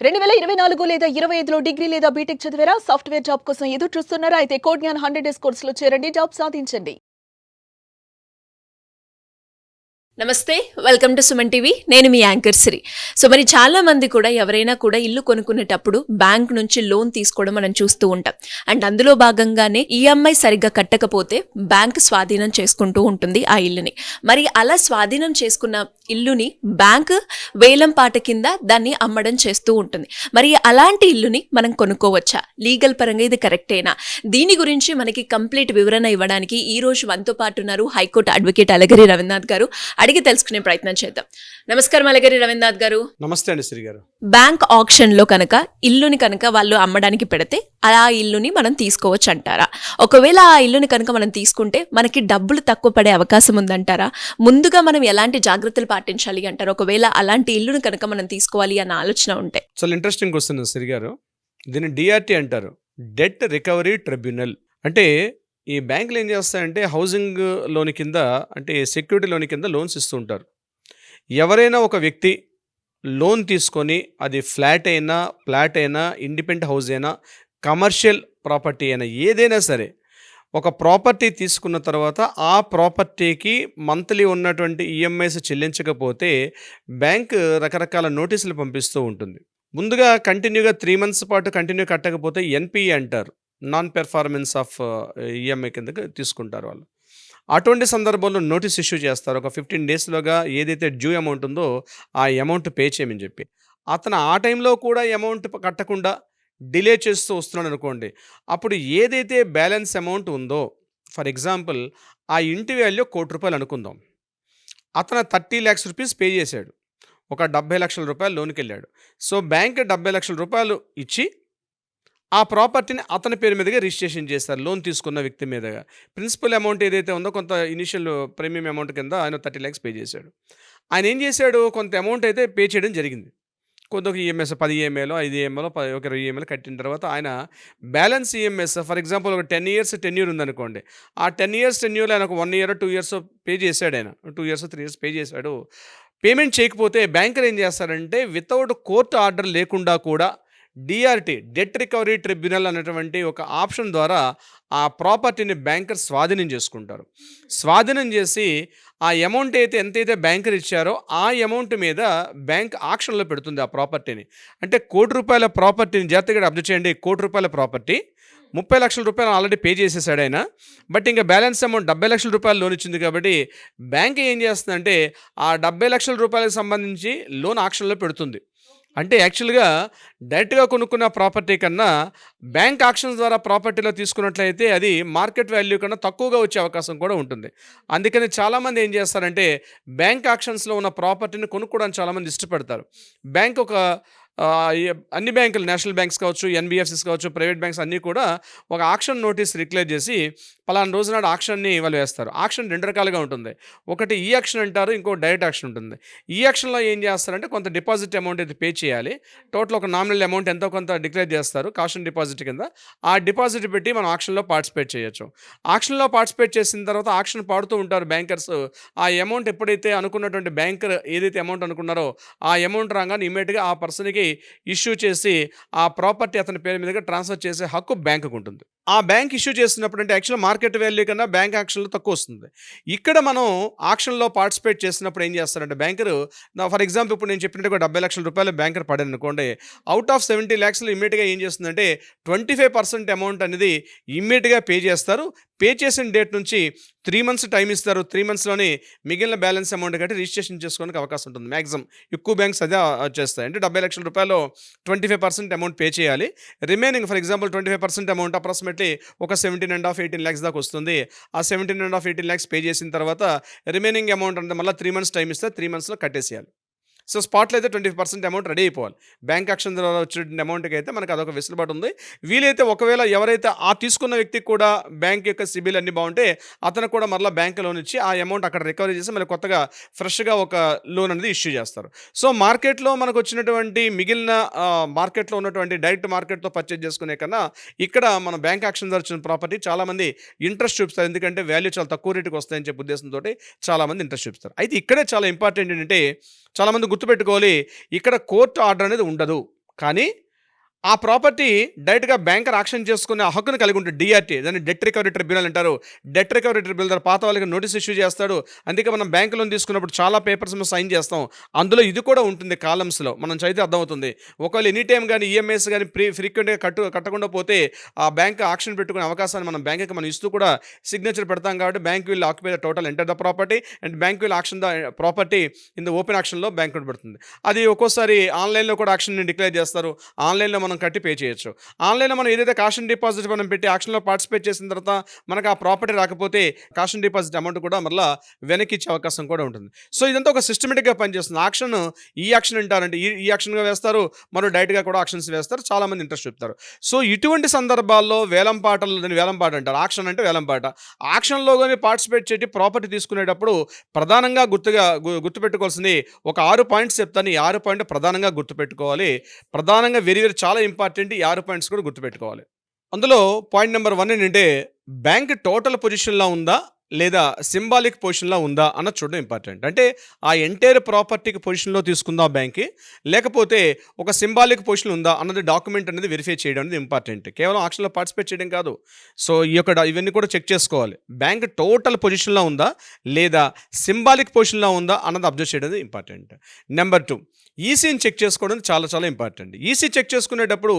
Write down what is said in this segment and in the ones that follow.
2024 లేదా 25లో డిగ్రీ లేదా బీటెక్ చదివారా? సాఫ్ట్‌వేర్ జాబ్ కోసం ఎదురు చూస్తున్నారా? అయితే కోడ్ జ్ఞాన్ 100 డేస్ కోర్సులో చేరండి. జాబ్ సాధించండి. నమస్తే, వెల్కమ్ టు సుమన్ టీవీ. నేను మీ యాంకర్ శ్రీ. సో మరి చాలా మంది కూడా ఎవరైనా కూడా ఇల్లు కొనుక్కునేటప్పుడు బ్యాంక్ నుంచి లోన్ తీసుకోవడం మనం చూస్తూ ఉంటాం. అండ్ అందులో భాగంగానే ఈఎంఐ సరిగ్గా కట్టకపోతే బ్యాంక్ స్వాధీనం చేసుకుంటూ ఉంటుంది ఆ ఇల్లుని. మరి అలా స్వాధీనం చేసుకున్న ఇల్లుని బ్యాంక్ వేలం పాట కింద దాన్ని అమ్మడం చేస్తూ ఉంటుంది. మరి అలాంటి ఇల్లుని మనం కొనుక్కోవచ్చా? లీగల్ పరంగా ఇది కరెక్టేనా? దీని గురించి మనకి కంప్లీట్ వివరణ ఇవ్వడానికి ఈ రోజు మనతో పాటు ఉన్నారు హైకోర్టు అడ్వకేట్ అలగిరి రవీంద్రనాథ్ గారు. అడిగి తెలుసుకునే ప్రయత్నం చేద్దాం. నమస్కారం అలగిరి రవీంద్రనాథ్ గారు. నమస్తే అండి శ్రీ గారు. బ్యాంక్ ఆక్షన్ లో కనుక ఇల్లుని కనుక వాళ్ళు అమ్మడానికి పెడితే ఆ ఇల్లుని మనం తీసుకోవచ్చు అంటారా? ఒకవేళ ఆ ఇల్లుని కనుక మనం తీసుకుంటే మనకి డబ్బులు తక్కువ పడే అవకాశం ఉందంటారా? ముందుగా మనం ఎలాంటి జాగ్రత్తలు పాటించాలి అంటారు ఒకవేళ అలాంటి ఇల్లుని కనుక మనం తీసుకోవాలి అన్న ఆలోచన ఉంటే? చాలా ఇంట్రెస్టింగ్ క్వశ్చన్ శ్రీ గారు. దీన్ని డిఆర్టీ అంటారు, డెట్ రికవరీ ట్రిబ్యునల్. అంటే ఈ బ్యాంకులు ఏం చేస్తాయంటే హౌసింగ్ లోన్ కింద, అంటే సెక్యూరిటీ లోన్ కింద లోన్స్ ఇస్తూ ఉంటారు. ఎవరైనా ఒక వ్యక్తి లోన్ తీసుకొని అది ఫ్లాట్ అయినా ఇండిపెండెంట్ హౌస్ అయినా కమర్షియల్ ప్రాపర్టీ అయినా ఏదైనా సరే ఒక ప్రాపర్టీ తీసుకున్న తర్వాత ఆ ప్రాపర్టీకి మంత్లీ ఉన్నటువంటి ఈఎంఐస్ చెల్లించకపోతే బ్యాంక్ రకరకాల నోటీసులు పంపిస్తూ ఉంటుంది. ముందుగా కంటిన్యూగా 3 months పాటు కంటిన్యూ కట్టకపోతే ఎన్పిఏ అంటారు, నాన్ పెర్ఫార్మెన్స్ ఆఫ్ ఈఎంఐ కిందకి తీసుకుంటారు వాళ్ళు. అటువంటి సందర్భంలో నోటీస్ ఇష్యూ చేస్తారు. ఒక 15 daysలోగా ఏదైతే డ్యూ అమౌంట్ ఉందో ఆ అమౌంట్ పే చేయమని చెప్పి. అతను ఆ టైంలో కూడా అమౌంట్ కట్టకుండా డిలే చేస్తూ వస్తున్నాడు అనుకోండి, అప్పుడు ఏదైతే బ్యాలెన్స్ అమౌంట్ ఉందో, ఫర్ ఎగ్జాంపుల్ ఆ ఇంటి వాల్యూ ₹1,00,00,000 అనుకుందాం. అతను 30 lakhs రూపీస్ పే చేశాడు. ఒక 70 లక్షల రూపాయలు లోన్కి వెళ్ళాడు. సో బ్యాంక్ 70 లక్షల రూపాయలు ఇచ్చి ఆ ప్రాపర్టీని అతని పేరు మీదుగా రిజిస్ట్రేషన్ చేస్తారు, లోన్ తీసుకున్న వ్యక్తి మీదుగా. ప్రిన్సిపల్ అమౌంట్ ఏదైతే ఉందో కొంత ఇనిషియల్ ప్రీమియం అమౌంట్ కింద ఆయన 30 lakhs పే చేశాడు. ఆయన ఏం చేశాడు, కొంత అమౌంట్ అయితే పే చేయడం జరిగింది. కొంత ఈఎంఐస్ 10 ఈఎంఐలో 5 ఈఎంఐలో ఒక 20 ఈఎంఐలు కట్టిన తర్వాత ఆయన బ్యాలెన్స్ ఈఎంఐస్ ఫర్ ఎగ్జాంపుల్ ఒక 10 years టెన్యూర్ ఉందనుకోండి. ఆ 10 years టెన్యూర్లో ఆయన ఒక 1 year 2 years పే చేశాడు. ఆయన 2 years 3 years పే చేశాడు. పేమెంట్ చేయకపోతే బ్యాంకర్ ఏం చేస్తారంటే వితౌట్ కోర్టు ఆర్డర్ లేకుండా కూడా డిఆర్టీ, డెట్ రికవరీ ట్రిబ్యునల్ అనేటువంటి ఒక ఆప్షన్ ద్వారా ఆ ప్రాపర్టీని బ్యాంకర్ స్వాధీనం చేసుకుంటారు. స్వాధీనం చేసి ఆ అమౌంట్ ఎంతైతే బ్యాంకర్ ఇచ్చారో ఆ అమౌంట్ మీద బ్యాంక్ ఆక్షన్లో పెడుతుంది ఆ ప్రాపర్టీని. అంటే ₹1,00,00,000 ప్రాపర్టీని జాగ్రత్తగా అబ్జర్వ్ చేయండి. ₹1,00,00,000 ప్రాపర్టీ 30 లక్షల రూపాయలు ఆల్రెడీ పే చేసేసాడు ఆయన. బట్ ఇంకా బ్యాలెన్స్ అమౌంట్ 70 లక్షల రూపాయలు లోన్ ఇచ్చింది కాబట్టి బ్యాంక్ ఏం చేస్తుందంటే ఆ 70 లక్షల రూపాయలకు సంబంధించి లోన్ ఆక్షన్లో పెడుతుంది. అంటే యాక్చువల్గా డైరెక్ట్గా కొనుక్కున్న ప్రాపర్టీ కన్నా బ్యాంక్ ఆక్షన్స్ ద్వారా ప్రాపర్టీలో తీసుకున్నట్లయితే అది మార్కెట్ వాల్యూ కన్నా తక్కువగా వచ్చే అవకాశం కూడా ఉంటుంది. అందుకని చాలామంది ఏం చేస్తారంటే బ్యాంక్ ఆక్షన్స్లో ఉన్న ప్రాపర్టీని కొనుక్కోవడానికి చాలామంది ఇష్టపడతారు. బ్యాంక్ ఒక అన్ని బ్యాంకులు, నేషనల్ బ్యాంక్స్ కావచ్చు, ఎన్బిఎఫ్సిస్ కావచ్చు, ప్రైవేట్ బ్యాంక్స్ అన్నీ కూడా ఒక ఆక్షన్ నోటీస్ డిక్లేర్ చేసి పలానా రోజు నాడు ఆక్షన్ని వాళ్ళు వేస్తారు. ఆక్షన్ 2 రకాలుగా ఉంటుంది. ఒకటి ఈ ఆక్షన్ అంటారు, ఇంకో డైరెక్ట్ ఆక్షన్ ఉంటుంది. ఈ ఆక్షన్లో ఏం చేస్తారంటే కొంత డిపాజిట్ అమౌంట్ అయితే పే చేయాలి. టోటల్ ఒక నామినల్ అమౌంట్ ఎంతో కొంత డిక్లేర్ చేస్తారు కాషన్ డిపాజిట్ కింద. ఆ డిపాజిట్ పెట్టి మనం ఆక్షన్లో పార్టిసిపేట్ చేయొచ్చు. ఆక్షన్లో పార్టిసిపేట్ చేసిన తర్వాత ఆక్షన్ పాడుతూ ఉంటారు బ్యాంకర్స్. ఆ అమౌంట్ ఎప్పుడైతే అనుకున్నటువంటి బ్యాంకర్ ఏదైతే అమౌంట్ అనుకున్నారో ఆ అమౌంట్ రాగానే ఇమీడియట్గా ఆ పర్సన్కి ఇష్యూ చేసి ఆ ప్రాపర్టీ అతని పేరు మీదుగా ట్రాన్స్ఫర్ చేసే హక్కు బ్యాంకుకు ఉంటుంది. ఆ బ్యాంక్ ఇష్యూ చేసినప్పుడు అంటే యాక్చువల్ మార్కెట్ వాల్యూ కన్నా బ్యాంక్ ఆక్షన్లో తక్కువ వస్తుంది. ఇక్కడ మనం ఆక్షన్లో పార్టిసిపేట్ చేసినప్పుడు ఏం చేస్తారంటే బ్యాంకరు, ఫర్ ఎగ్జాంపుల్ ఇప్పుడు నేను చెప్పినట్టు ఒక 70 లక్షల రూపాయలు బ్యాంకర్ పడాను అనుకోండి. అవుట్ ఆఫ్ 70 lakhs ఇమ్మీడియట్గా ఏం చేస్తుందంటే 25% అమౌంట్ అనేది ఇమ్మీడియట్గా పే చేస్తారు. పే చేసిన డేట్ నుంచి 3 months టైం ఇస్తారు. 3 monthsలోనే మిగిలిన బ్యాలెన్స్ అమౌంట్ కట్టి రిజిస్ట్రేషన్ చేసుకోవడానికి అవకాశం ఉంటుంది. మ్యాక్సిమం ఎక్కువ బ్యాంక్స్ అదే చేస్తాయి. అంటే 70 లక్షల రూపాయలు 25% అమౌంట్ పే చేయాలి. Remaining for example 25% amount approximately ఒక 17.5 18 lakhs దాకా వస్తుంది. ఆ 17.5 18 lakhs పే చేసిన తర్వాత రిమైనింగ్ అమౌంట్ అంటే మళ్ళీ 3 months టైం ఇస్తే 3 monthsలో కట్టేసేయాలి. సో స్పాట్లో అయితే 25% అమౌంట్ రెడీ అయిపోవాలి. బ్యాంక్ యాక్షన్ ద్వారా వచ్చిన అమౌంట్కి అయితే మనకు అదొక వెసులుబాటు ఉంది. వీలైతే ఒకవేళ ఎవరైతే ఆ తీసుకున్న వ్యక్తికి కూడా బ్యాంక్ యొక్క సిబిల్ అన్నీ బాగుంటే అతను కూడా మరలా బ్యాంక్ లోన్ ఇచ్చి ఆ అమౌంట్ అక్కడ రికవరీ చేసి మళ్ళీ కొత్తగా ఫ్రెష్గా ఒక లోన్ అనేది ఇష్యూ చేస్తారు. సో మార్కెట్లో మనకు వచ్చినటువంటి మిగిలిన మార్కెట్లో ఉన్నటువంటి డైరెక్ట్ మార్కెట్తో పర్చేజ్ చేసుకునే కన్నా ఇక్కడ మన బ్యాంక్ యాక్షన్ ద్వారా వచ్చిన ప్రాపర్టీ చాలామంది ఇంట్రెస్ట్ చూపిస్తారు. ఎందుకంటే వాల్యూ చాలా తక్కువ రేటుకి వస్తాయని చెప్పే ఉద్దేశంతో చాలామంది ఇంట్రెస్ట్ చూపిస్తారు. అయితే ఇక్కడే చాలా ఇంపార్టెంట్ ఏంటంటే చాలామంది గుర్తుపెట్టుకోవాలి, ఇక్కడ కోర్టు ఆర్డర్ అనేది ఉండదు. కానీ ఆ ప్రాపర్టీ డైరెక్ట్గా బ్యాంకర్ ఆక్షన్ చేసుకునే హక్కును కలిగి ఉంటుంది. డిఆర్టీ, దాన్ని డెట్ రికవరీ ట్రిబ్యునల్ అంటారు. డెట్ రికవరీ ట్రిబ్యునల్ ద్వారా పాత వాళ్ళకి నోటీస్ ఇష్యూ చేస్తాడు. అందుకే మనం బ్యాంక్ లోన్ తీసుకున్నప్పుడు చాలా పేపర్స్ మనం సైన్ చేస్తాం. అందులో ఇది కూడా ఉంటుంది కాలమ్స్లో, మనం చదివితే అర్థమవుతుంది. ఒకవేళ ఎనీ టైం కానీ ఈఎంఐస్ కానీ ఫ్రీక్వెంట్గా కట్టకుండా పోతే ఆ బ్యాంక్ ఆక్షన్ పెట్టుకునే అవకాశాన్ని మనం బ్యాంక్కి మనం ఇస్తూ కూడా సిగ్నేచర్ పెడతాం. కాబట్టి bank will occupy the total entire the property and bank will auction the property in the open ఆక్షన్లో బ్యాంక్ పెడుతుంది. అది ఒక్కోసారి ఆన్లైన్లో కూడా ఆక్షన్ డిక్లేర్ చేస్తారు. ఆన్లైన్లో మనం కట్టి పే చేయొచ్చు. ఆన్లైన్లో మనం ఏదైతే కాషన్ డిపాజిట్ మనం పెట్టి ఆక్షన్లో పార్టిసిపేట్ చేసిన తర్వాత మనకు ఆ ప్రాపర్టీ రాకపోతే కాషన్ డిపాజిట్ అమౌంట్ కూడా మళ్ళీ వెనక్కి ఇచ్చే అవకాశం కూడా ఉంటుంది. సో ఇదంతా ఒక సిస్టమేటిక్గా పనిచేస్తుంది. ఆక్షన్ ఈ ఆక్షన్ అంటారంటే ఈ ఆక్షన్గా వేస్తారు, మరో డైరెక్ట్గా కూడా ఆక్షన్స్ వేస్తారు. చాలామంది ఇంట్రెస్ట్ చూపుతారు. సో ఇటువంటి సందర్భాల్లో వేలంపాటలు, దాన్ని వేలంపాట అంటారు. ఆక్షన్ అంటే వేలంపాట. ఆక్షన్లో కానీ పార్టిసిపేట్ చేసి ప్రాపర్టీ తీసుకునేటప్పుడు ప్రధానంగా గుర్తుపెట్టుకోవాల్సింది ఒక 6 పాయింట్స్ చెప్తాను. ఈ 6 పాయింట్ ప్రధానంగా గుర్తుపెట్టుకోవాలి. ప్రధానంగా వెరీ చాలా ఇంపార్టెంట్. ఈ 6 పాయింట్స్ కూడా గుర్తుపెట్టుకోవాలి. అందులో పాయింట్ నెంబర్ 1 ఏంటంటే బ్యాంక్ టోటల్ పొజిషన్లో ఉందా లేదా సింబాలిక్ పొజిషన్లో ఉందా అన్నది చూడడం ఇంపార్టెంట్. అంటే ఆ ఎంటైర్ ప్రాపర్టీకి పొజిషన్లో తీసుకుందా బ్యాంక్కి, లేకపోతే ఒక సింబాలిక్ పొజిషన్ ఉందా అన్నది డాక్యుమెంట్ అనేది వెరిఫై చేయడం అనేది ఇంపార్టెంట్. కేవలం ఆక్షన్లో పార్టిసిపేట్ చేయడం కాదు. సో ఇవన్నీ కూడా చెక్ చేసుకోవాలి. బ్యాంక్ టోటల్ పొజిషన్లో ఉందా లేదా సింబాలిక్ పొజిషన్లో ఉందా అన్నది అబ్జర్వ్ చేయడం ఇంపార్టెంట్. నెంబర్ 2, ఈసీని చెక్ చేసుకోవడం చాలా చాలా ఇంపార్టెంట్. ఈసీ చెక్ చేసుకునేటప్పుడు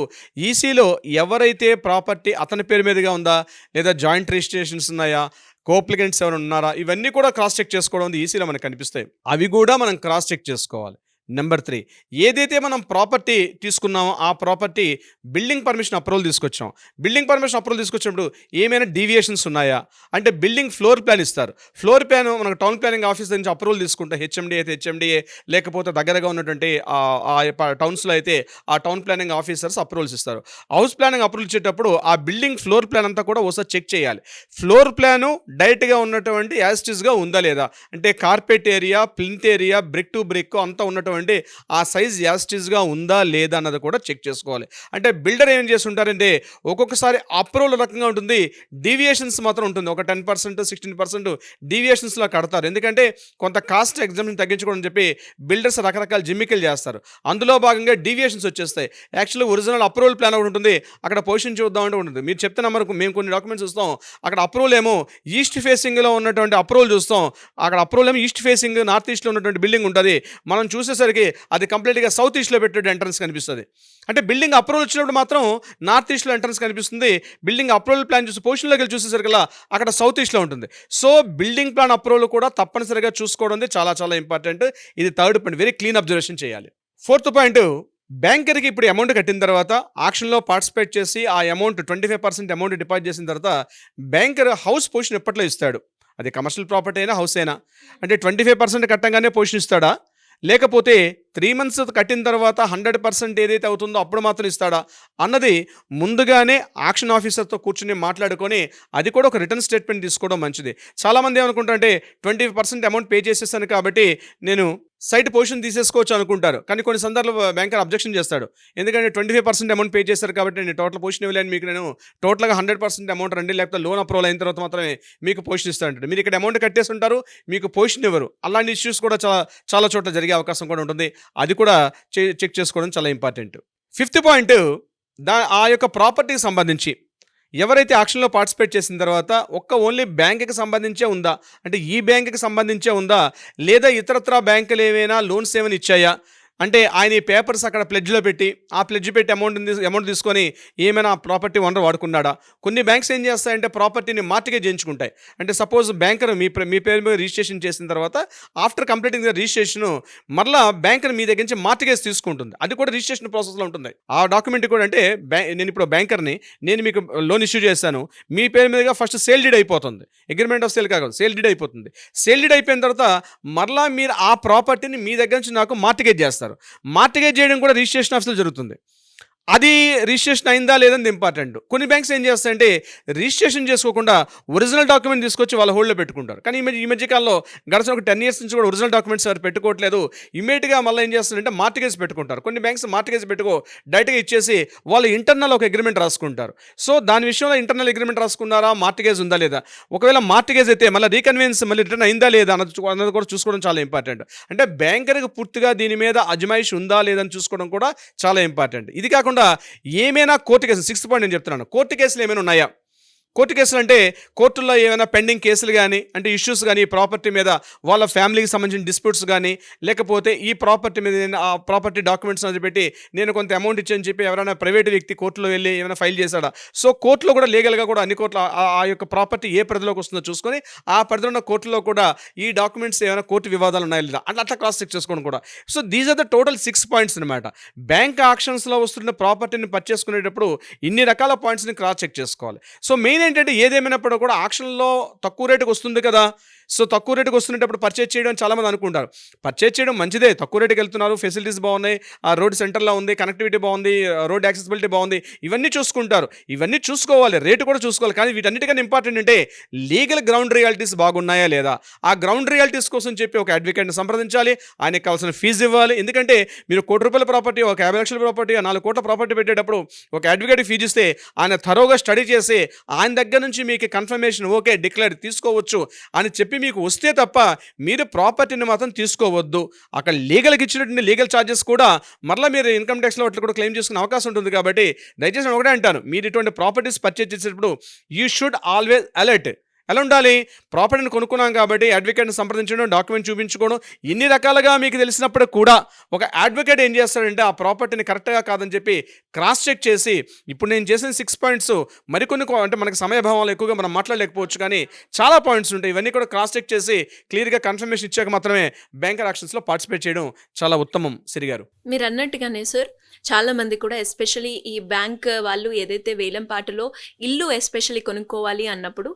ఈసీలో ఎవరైతే ప్రాపర్టీ అతని పేరు మీదుగా ఉందా లేదా జాయింట్ రిజిస్ట్రేషన్స్ ఉన్నాయా, కోప్లికెంట్స్ ఎవరైనా ఉన్నారా, ఇవన్నీ కూడా క్రాస్ చెక్ చేసుకోవడం ఈసీలో మనకు కనిపిస్తాయి. అవి కూడా మనం క్రాస్ చెక్ చేసుకోవాలి. నెంబర్ 3, ఏదైతే మనం ప్రాపర్టీ తీసుకున్నామో ఆ ప్రాపర్టీ బిల్డింగ్ పర్మిషన్ అప్రూవల్ తీసుకొచ్చాం. బిల్డింగ్ పర్మిషన్ అప్రూవల్ తీసుకొచ్చినప్పుడు ఏమైనా డీవియేషన్స్ ఉన్నాయా అంటే బిల్డింగ్ ఫ్లోర్ ప్లాన్ ఇస్తారు. ఫ్లోర్ ప్లాన్ మనకు టౌన్ ప్లానింగ్ ఆఫీస్ నుంచి అప్రూవల్ తీసుకుంటే హెచ్ఎండి అయితే హెచ్ఎండిఏ, లేకపోతే దగ్గరగా ఉన్నటువంటి టౌన్స్లో అయితే ఆ టౌన్ ప్లానింగ్ ఆఫీసర్స్ అప్రూవల్స్ ఇస్తారు. హౌస్ ప్లానింగ్ అప్రూవల్ ఇచ్చేటప్పుడు ఆ బిల్డింగ్ ఫ్లోర్ ప్లాన్ అంతా కూడా ఒకసారి చెక్ చేయాలి. ఫ్లోర్ ప్లాను డైరెక్ట్గా ఉన్నటువంటి యాస్టిస్గా ఉందా లేదా, అంటే carpet area, plinth area, brick to brick అంతా ఉన్నటువంటి ఆ సైజ్ యాస్టిస్గా ఉందా లేదా అన్నది కూడా చెక్ చేసుకోవాలి. అంటే బిల్డర్ ఏం చేసి ఉంటారంటే ఒక్కొక్కసారి అప్రూవల్ రకంగా ఉంటుంది, డీవియేషన్స్ మాత్రం ఉంటుంది. ఒక 10%, 16% డీవియేషన్స్లో కడతారు. ఎందుకంటే కొంత కాస్ట్ ఎగ్జామ్షన్ తగ్గించుకోవడం చెప్పి బిల్డర్స్ రకరకాల జిమ్మికలు చేస్తారు. అందులో భాగంగా డీవియేషన్స్ వచ్చేస్తాయి. యాక్చువల్లీ ఒరిజినల్ అప్రూవల్ ప్లాన్ ఒకటి ఉంటుంది, అక్కడ పొజిషన్ చూద్దామంటే ఉంటుంది. మీరు చెప్తే నమ్మరు, మేము కొన్ని డాక్యుమెంట్స్ చూస్తాం, అక్కడ అప్రూవల్ ఏమో ఈస్ట్ ఫేసింగ్లో ఉన్నటువంటి అప్రూవల్ చూస్తాం, అక్కడ అప్రూవల్ ఏమో ఈస్ట్ ఫేసింగ్ నార్త్ ఈస్ట్లో ఉన్నటువంటి బిల్డింగ్ ఉంటుంది. మనం చూసేసరికి అది కంప్లీట్గా సౌత్ ఈస్ట్లో పెట్టే ఎంట్రన్స్ కనిపిస్తుంది. అంటే బిల్డింగ్ అప్రూవల్ వచ్చినప్పుడు మాత్రం నార్త్ ఈస్ట్లో ఎంట్రన్స్ కనిపిస్తుంది. బిల్డింగ్ అప్రూవల్ ప్లాన్ చూసి పొజిషన్లోకి వెళ్ళి చూసేసరికి అక్కడ సౌత్ ఈస్ట్లో ఉంటుంది. సో బిల్డింగ్ ప్లాన్ అప్రూవల్ కూడా తప్పనిసరిగా చూసుకోవడం చాలా చాలా ఇంపార్టెంట్. ఇది 3rd point, very clean observation చేయాలి. 4th పాయింట్, బ్యాంకర్కి ఇప్పుడు అమౌంట్ కట్టిన తర్వాత ఆక్షన్లో పార్టిసిపేట్ చేసి ఆ అమౌంట్ 25% అమౌంట్ డిపాజిట్ చేసిన తర్వాత బ్యాంకర్ హౌస్ పొజిషన్ ఎప్పట్లో ఇస్తాడు. అది కమర్షియల్ ప్రాపర్టీ అయినా హౌస్ అయినా. అంటే 25% కట్టంగానే పొజిషన్ ఇస్తాడా, లేకపోతే 3 months కట్టిన తర్వాత 100% ఏదైతే అవుతుందో అప్పుడు మాత్రం ఇస్తాడా అన్నది ముందుగానే ఆక్షన్ ఆఫీసర్తో కూర్చుని మాట్లాడుకొని అది కూడా ఒక రిటర్న్ స్టేట్మెంట్ తీసుకోవడం మంచిది. చాలామంది ఏమనుకుంటారంటే 20% అమౌంట్ పే చేసేసాను కాబట్టి నేను సైట్ పొజిషన్ తీసేసుకోవచ్చు అనుకుంటారు. కానీ కొన్ని సందర్భాల్లో బ్యాంకర్ అబ్జెక్షన్ చేస్తాడు. ఎందుకంటే 25% అమౌంట్ పే చేశారు కాబట్టి నేను టోటల్ పొజిషన్ ఇవ్వలేను, మీకు నేను టోటల్గా 100% అమౌంట్ రండి, లేకపోతే లోన్ అప్రూవల్ అయిన తర్వాత మాత్రమే మీకు పొజిషన్ ఇస్తాను. మీరు ఇక్కడ అమౌంట్ కట్టేసి ఉంటారు, మీకు పొజిషన్ ఇవ్వరు. అలాంటి ఇష్యూస్ కూడా చాలా చోట్ల జరిగే అవకాశం కూడా ఉంటుంది. అది కూడా చెక్ చేసుకోవడం చాలా ఇంపార్టెంట్. 5th పాయింట్, ఆ యొక్క ప్రాపర్టీకి సంబంధించి ఎవరైతే ఆక్షన్లో పార్టిసిపేట్ చేసిన తర్వాత ఓన్లీ బ్యాంకుకి సంబంధించే ఉందా, అంటే ఈ బ్యాంకుకి సంబంధించే ఉందా లేదా ఇతరత్రా బ్యాంకులు ఏమైనా లోన్స్ ఏమైనా ఇచ్చాయా, అంటే ఆయన ఈ పేపర్స్ అక్కడ ప్లెడ్జ్లో పెట్టి ఆ ప్లెడ్జ్ పెట్టి అమౌంట్ తీసుకొని ఏమైనా ప్రాపర్టీ ఓనర్ వాడుకున్నాడా. కొన్ని బ్యాంక్స్ ఏం చేస్తాయంటే ప్రాపర్టీని మార్టిగేజ్ చేయించుకుంటాయి. అంటే సపోజ్ బ్యాంకర్ మీ పేరు మీద రిజిస్ట్రేషన్ చేసిన తర్వాత ఆఫ్టర్ కంప్లీటింగ్ ద రిజిస్ట్రేషన్ మరలా బ్యాంకర్ మీ దగ్గర నుంచి మార్టిగేజ్ తీసుకుంటుంది. అది కూడా రిజిస్ట్రేషన్ ప్రాసెస్లో ఉంటుంది. ఆ డాక్యుమెంట్ కూడా అంటే నేను ఇప్పుడు బ్యాంకర్ని, నేను మీకు లోన్ ఇష్యూ చేశాను, మీ పేరు మీదుగా ఫస్ట్ సేల్ డీడ్ అయిపోతుంది. అగ్రిమెంట్ ఆఫ్ సేల్ కాదు, సేల్ డీడ్ అయిపోతుంది. సేల్ డీడ్ అయిపోయిన తర్వాత మరలా మీరు ఆ ప్రాపర్టీని మీ దగ్గర నుంచి నాకు మార్టిగేజ్ చేస్తారు. మార్టిగేజ్ చేయడం కూడా రిజిస్ట్రేషన్ ఆఫీస్లో జరుగుతుంది. అది రిజిస్ట్రేషన్ అయిందా లేదని ఇంపార్టెంట్. కొన్ని బ్యాంక్స్ ఏం చేస్తాయంటే రిజిస్ట్రేషన్ చేసుకోకుండా ఒరిజినల్ డాక్యుమెంట్ తీసుకొచ్చి వాళ్ళ హోల్డ్లో పెట్టుకుంటారు. కానీ ఈ మధ్యకాలంలో గడిచిన ఒక 10 years నుంచి కూడా ఒరిజినల్ డాక్యుమెంట్స్ ఎవరు పెట్టుకోవట్లేదు. ఇమీడియట్గా మళ్ళీ ఏం చేస్తారంటే మార్టిగేజ్ పెట్టుకుంటారు. కొన్ని బ్యాంక్స్ మార్టిగేజ్ పెట్టుకో డైరెక్ట్గా ఇచ్చేసి వాళ్ళు ఇంటర్నల్ ఒక అగ్రిమెంట్ రాసుకుంటారు. సో దాని విషయంలో ఇంటర్నల్ అగ్రిమెంట్ రాసుకున్నారా, మార్టిగేజ్ ఉందా లేదా, ఒకవేళ మార్టిగేజ్ అయితే మళ్ళీ రీకన్వీనియన్స్ మళ్ళీ రిటర్న్ అయిందా లేదా అన్నది కూడా చూసుకోవడం చాలా ఇంపార్టెంట్. అంటే బ్యాంకర్కి పూర్తిగా దీని మీద అజమాయిషి ఉందా లేదని చూసుకోవడం కూడా చాలా ఇంపార్టెంట్. ఇది కాకుండా ఏమైనా కోర్టు కేసులు 6th పాయింట్ నేను చెప్తున్నాను. కోర్టు కేసులు ఏమైనా ఉన్నాయా? కోర్టు కేసులు అంటే కోర్టుల్లో ఏమైనా పెండింగ్ కేసులు కానీ, అంటే ఇష్యూస్ కానీ, ప్రాపర్టీ మీద వాళ్ళ ఫ్యామిలీకి సంబంధించిన డిస్ప్యూట్స్ కానీ, లేకపోతే ఈ ప్రాపర్టీ మీద ఆ ప్రాపర్టీ డాక్యుమెంట్స్ అని పెట్టి నేను కొంత అమౌంట్ ఇచ్చని చెప్పి ఎవరైనా ప్రైవేట్ వ్యక్తి కోర్టులో వెళ్ళి ఏమైనా ఫైల్ చేశాడా, సో కోర్టులో కూడా లీగల్గా కూడా అన్ని కోర్టులు ఆ యొక్క ప్రాపర్టీ ఏ పరిధిలోకి వస్తుందో చూసుకొని ఆ పరిధిలో ఉన్న కోర్టులో కూడా ఈ డాక్యుమెంట్స్ ఏమైనా కోర్టు వివాదాలు ఉన్నాయా లేదా అట్లా క్రాస్ చెక్ చేసుకోవడం కూడా. So these are the total 6 points అనమాట. బ్యాంక్ ఆక్షన్స్లో వస్తున్న ప్రాపర్టీని పర్చేస్ చేసుకునేటప్పుడు ఇన్ని రకాల పాయింట్స్ని క్రాస్ చెక్ చేసుకోవాలి. సో మెయిన్ ఏంటంటే ఏదేమైనప్పుడు కూడా ఆక్షన్లో తక్కువ రేటుకి వస్తుంది కదా, సో తక్కువ రేటుకి వస్తున్నప్పుడు పర్చేజ్ చేయడం చాలామంది అనుకుంటారు. పర్చేజ్ చేయడం మంచిదే, తక్కువ రేటుకి వెళ్తున్నారు, ఫెసిలిటీస్ బాగున్నాయి, ఆ రోడ్ సెంటర్లో ఉంది, కనెక్టివిటీ బాగుంది, రోడ్ యాక్సెసిబిలిటీ బాగుంది, ఇవన్నీ చూసుకుంటారు. ఇవన్నీ చూసుకోవాలి, రేటు కూడా చూసుకోవాలి. కానీ వీటన్నిటికన్నా ఇంపార్టెంట్ అంటే లీగల్ గ్రౌండ్ రియాలిటీస్ బాగున్నాయా లేదా. ఆ గ్రౌండ్ రియాలిటీస్ కోసం చెప్పి ఒక అడ్వకేట్ని సంప్రదించాలి, ఆయనకి కావాల్సిన ఫీజు ఇవ్వాలి. ఎందుకంటే మీరు ₹1,00,00,000 ప్రాపర్టీ, ఒక 50 లక్షల ప్రాపర్టీ, 4 కోట్ల ప్రాపర్టీ పెట్టేటప్పుడు ఒక అడ్వకేట్ ఫీజు ఇస్తే ఆయన థరోగా స్టడీ చేసి ఆయన దగ్గర నుంచి మీకు కన్ఫర్మేషన్ ఓకే డిక్లేర్ తీసుకోవచ్చు అని చెప్పి మీకు వస్తే తప్ప మీరు ప్రాపర్టీని మాత్రం తీసుకోవద్దు. అక్కడ లీగల్కి ఇచ్చినటువంటి లీగల్ ఛార్జెస్ కూడా మరలా మీరు ఇన్కమ్ ట్యాక్స్లో అట్లా కూడా క్లెయిమ్ చేసుకునే అవకాశం ఉంటుంది. కాబట్టి దయచేసి నేను ఒకటే అంటాను, మీరు ఇటువంటి ప్రాపర్టీస్ పర్చేజ్ చేసేటప్పుడు యూ షుడ్ ఆల్వేస్ అలర్ట్. ఎలా ఉండాలి? ప్రాపర్టీని కొనుక్కున్నాం కాబట్టి అడ్వకేట్ని సంప్రదించడం, డాక్యుమెంట్ చూపించుకోవడం, ఇన్ని రకాలుగా మీకు తెలిసినప్పుడు కూడా ఒక అడ్వకేట్ ఏం చేస్తాడంటే ఆ ప్రాపర్టీని కరెక్ట్గా కాదని చెప్పి క్రాస్ చెక్ చేసి, ఇప్పుడు నేను చేసిన 6 points మరికొన్ని అంటే మనకి సమయభావాలు ఎక్కువగా మనం మాట్లాడలేకపోవచ్చు, కానీ చాలా పాయింట్స్ ఉంటాయి. ఇవన్నీ కూడా క్రాస్ చెక్ చేసి క్లియర్గా కన్ఫర్మేషన్ ఇచ్చాక మాత్రమే బ్యాంకర్ యాక్షన్స్లో పార్టిసిపేట్ చేయడం చాలా ఉత్తమం. సిరి గారు మీరు అన్నట్టుగానే సార్, చాలా మంది కూడా ఎస్పెషలీ ఈ బ్యాంక్ వాళ్ళు ఏదైతే వేలంపాటలో ఇల్లు ఎస్పెషలీ కొనుక్కోవాలి అన్నప్పుడు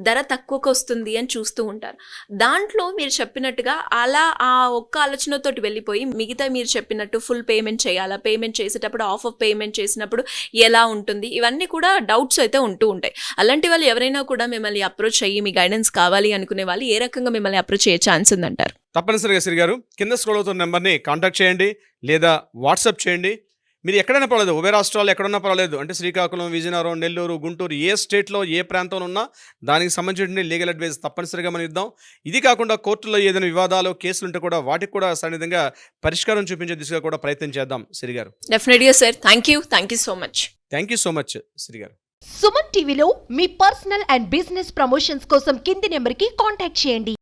ధర తక్కువకు వస్తుంది అని చూస్తూ ఉంటారు. దాంట్లో మీరు చెప్పినట్టుగా అలా ఆ ఒక్క ఆలోచనతోటి వెళ్ళిపోయి మిగతా మీరు చెప్పినట్టు ఫుల్ పేమెంట్ చేయాలా, పేమెంట్ చేసేటప్పుడు ఆఫ్ పేమెంట్ చేసినప్పుడు ఎలా ఉంటుంది, ఇవన్నీ కూడా డౌట్స్ అయితే ఉంటూ ఉంటాయి. అలాంటి వాళ్ళు ఎవరైనా కూడా మిమ్మల్ని అప్రోచ్ అయ్యి మీ గైడెన్స్ కావాలి అనుకునే వాళ్ళు ఏ రకంగా మిమ్మల్ని అప్రోచ్ అయ్యే ఛాన్స్ ఉందంటారు? తప్పనిసరిగా సిరి గారు, కింద స్క్రోల్ అవుతున్న నెంబర్ని కాంటాక్ట్ చేయండి లేదా వాట్సాప్ చేయండి. మీరు ఎక్కడైనా పర్వాలేదు, ఉభయ రాష్ట్రాలు ఎక్కడున్నా పర్వాలేదు, అంటే శ్రీకాకుళం, విజయనగరం, నెల్లూరు, గుంటూరు, ఏ స్టేట్లో ఏ ప్రాంతంలో ఉన్నా దానికి సంబంధించిన లీగల్ అడ్వైస్ తప్పనిసరిగా మనం ఇద్దాం. ఇది కాకుండా కోర్టులో ఏదైనా వివాదాలు, కేసులు ఉంటే కూడా వాటికి కూడా సన్నిధంగా పరిష్కారం చూపించే దిశగా కూడా ప్రయత్నం చేద్దాం. సిరి గారు డెఫినెట్గా sir, thank you so much. Thank you so much Siri గారు. సుమన్ టీవీలో మీ పర్సనల్ అండ్ బిజినెస్ ప్రమోషన్స్ కోసం కింది నెంబర్కి కాంటాక్ట్ చేయండి.